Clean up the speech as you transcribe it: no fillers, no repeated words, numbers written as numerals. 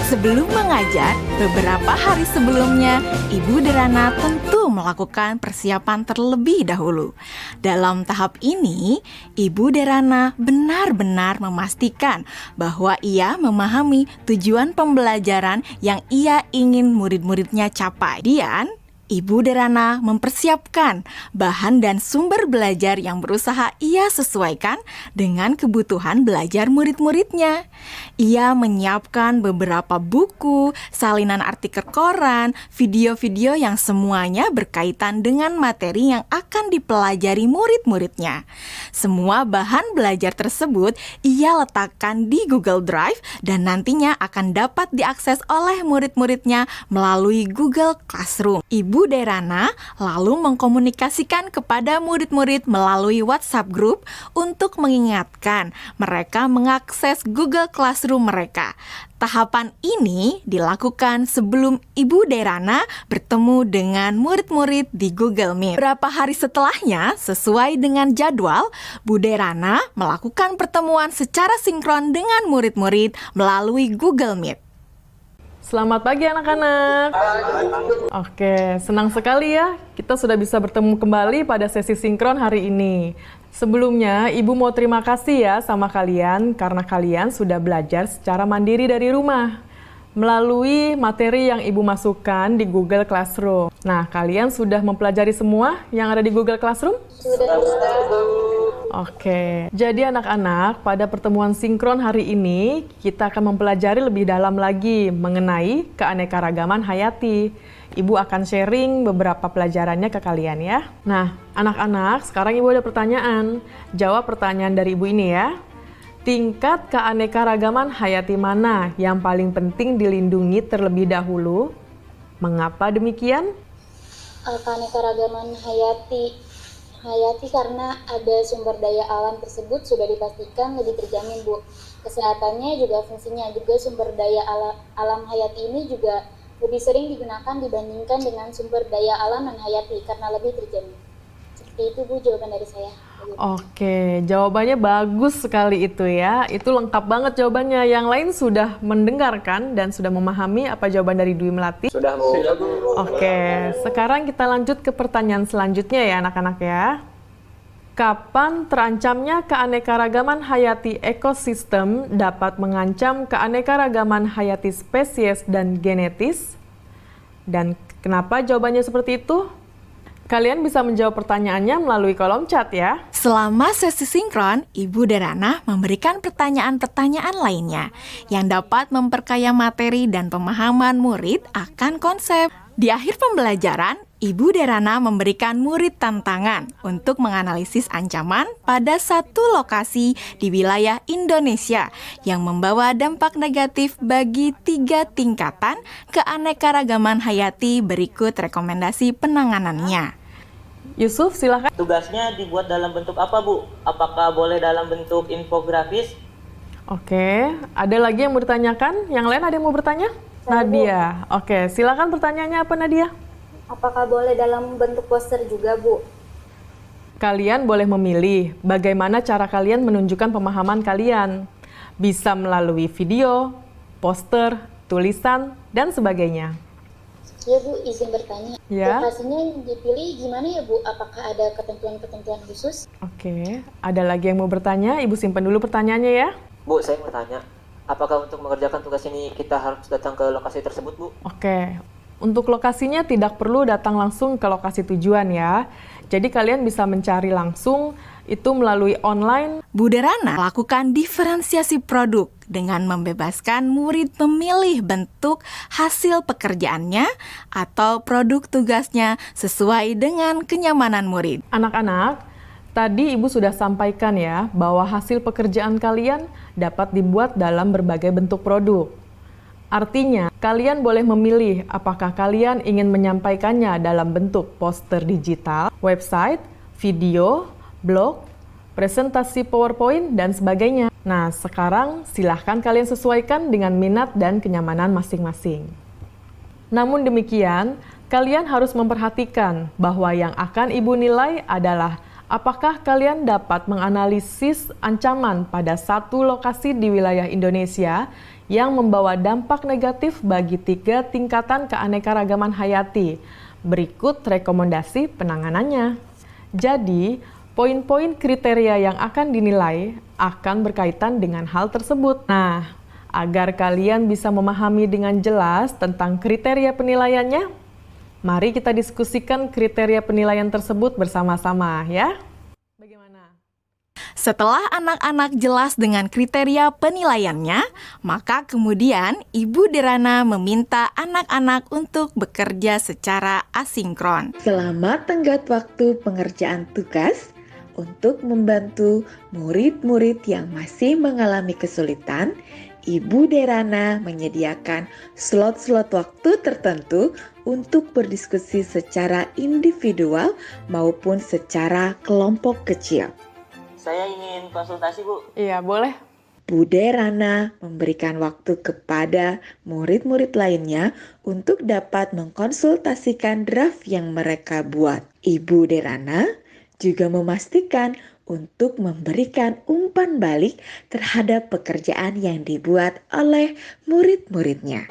Sebelum mengajar, beberapa hari sebelumnya, Ibu Derana tentu melakukan persiapan terlebih dahulu. Dalam tahap ini, Ibu Derana benar-benar memastikan bahwa ia memahami tujuan pembelajaran yang ia ingin murid-muridnya capai. Dan Ibu Derana mempersiapkan bahan dan sumber belajar yang berusaha ia sesuaikan dengan kebutuhan belajar murid-muridnya. Ia menyiapkan beberapa buku, salinan artikel koran, video-video yang semuanya berkaitan dengan materi yang akan dipelajari murid-muridnya. Semua bahan belajar tersebut ia letakkan di Google Drive dan nantinya akan dapat diakses oleh murid-muridnya melalui Google Classroom. Ibu Derana lalu mengkomunikasikan kepada murid-murid melalui WhatsApp group untuk mengingatkan mereka mengakses Google Classroom mereka. Tahapan ini dilakukan sebelum Ibu Derana bertemu dengan murid-murid di Google Meet. Beberapa hari setelahnya, sesuai dengan jadwal, Bu Derana melakukan pertemuan secara sinkron dengan murid-murid melalui Google Meet. Selamat pagi anak-anak. Oke, senang sekali ya kita sudah bisa bertemu kembali pada sesi sinkron hari ini. Sebelumnya, Ibu mau terima kasih ya sama kalian karena kalian sudah belajar secara mandiri dari rumah melalui materi yang Ibu masukkan di Google Classroom. Nah, kalian sudah mempelajari semua yang ada di Google Classroom? Sudah. Oke, jadi anak-anak, pada pertemuan sinkron hari ini, kita akan mempelajari lebih dalam lagi mengenai keanekaragaman hayati. Ibu akan sharing beberapa pelajarannya ke kalian ya. Nah, anak-anak, sekarang Ibu ada pertanyaan. Jawab pertanyaan dari Ibu ini ya. Tingkat keanekaragaman hayati mana yang paling penting dilindungi terlebih dahulu? Mengapa demikian? Keanekaragaman hayati karena ada sumber daya alam tersebut sudah dipastikan lebih terjamin, Bu. Kesehatannya juga fungsinya juga sumber daya alam hayati ini juga lebih sering digunakan dibandingkan dengan sumber daya alam non hayati karena lebih terjamin. Seperti itu, Bu, jawaban dari saya. Oke, jawabannya bagus sekali itu ya. Itu lengkap banget jawabannya. Yang lain sudah mendengarkan dan sudah memahami apa jawaban dari Dwi Melati? Sudah, Bu. Oke, sekarang kita lanjut ke pertanyaan selanjutnya ya anak-anak ya. Kapan terancamnya keanekaragaman hayati ekosistem dapat mengancam keanekaragaman hayati spesies dan genetis? Dan kenapa jawabannya seperti itu? Kalian bisa menjawab pertanyaannya melalui kolom chat ya. Selama sesi sinkron, Ibu Derana memberikan pertanyaan-pertanyaan lainnya yang dapat memperkaya materi dan pemahaman murid akan konsep. Di akhir pembelajaran, Ibu Derana memberikan murid tantangan untuk menganalisis ancaman pada satu lokasi di wilayah Indonesia yang membawa dampak negatif bagi 3 tingkatan keanekaragaman hayati. Berikut rekomendasi penanganannya. Yusuf, silakan. Tugasnya dibuat dalam bentuk apa, Bu? Apakah boleh dalam bentuk infografis? Oke, ada lagi yang mau ditanyakan? Yang lain ada yang mau bertanya? Nadia. Oke, silakan pertanyaannya apa Nadia? Apakah boleh dalam bentuk poster juga, Bu? Kalian boleh memilih bagaimana cara kalian menunjukkan pemahaman kalian. Bisa melalui video, poster, tulisan, dan sebagainya. Ya, Bu, izin bertanya. Ya. Lokasinya yang dipilih gimana ya, Bu? Apakah ada ketentuan-ketentuan khusus? Oke, ada lagi yang mau bertanya? Ibu simpan dulu pertanyaannya ya. Bu, saya mau tanya. Apakah untuk mengerjakan tugas ini kita harus datang ke lokasi tersebut, Bu? Oke, untuk lokasinya tidak perlu datang langsung ke lokasi tujuan ya. Jadi kalian bisa mencari langsung itu melalui online. Bu Derana melakukan diferensiasi produk dengan membebaskan murid memilih bentuk hasil pekerjaannya atau produk tugasnya sesuai dengan kenyamanan murid. Anak-anak, tadi Ibu sudah sampaikan ya bahwa hasil pekerjaan kalian dapat dibuat dalam berbagai bentuk produk. Artinya, kalian boleh memilih apakah kalian ingin menyampaikannya dalam bentuk poster digital, website, video, blog, presentasi PowerPoint, dan sebagainya. Nah, sekarang silahkan kalian sesuaikan dengan minat dan kenyamanan masing-masing. Namun demikian, kalian harus memperhatikan bahwa yang akan Ibu nilai adalah apakah kalian dapat menganalisis ancaman pada satu lokasi di wilayah Indonesia yang membawa dampak negatif bagi 3 tingkatan keanekaragaman hayati. Berikut rekomendasi penanganannya. Jadi, poin-poin kriteria yang akan dinilai akan berkaitan dengan hal tersebut. Nah, agar kalian bisa memahami dengan jelas tentang kriteria penilaiannya, mari kita diskusikan kriteria penilaian tersebut bersama-sama ya. Bagaimana? Setelah anak-anak jelas dengan kriteria penilaiannya, maka kemudian Ibu Derana meminta anak-anak untuk bekerja secara asinkron. Selama tenggat waktu pengerjaan tugas, untuk membantu murid-murid yang masih mengalami kesulitan, Ibu Derana menyediakan slot-slot waktu tertentu untuk berdiskusi secara individual maupun secara kelompok kecil. Saya ingin konsultasi, Bu. Iya, boleh. Bu Derana memberikan waktu kepada murid-murid lainnya untuk dapat mengkonsultasikan draft yang mereka buat. Ibu Derana juga memastikan untuk memberikan umpan balik terhadap pekerjaan yang dibuat oleh murid-muridnya.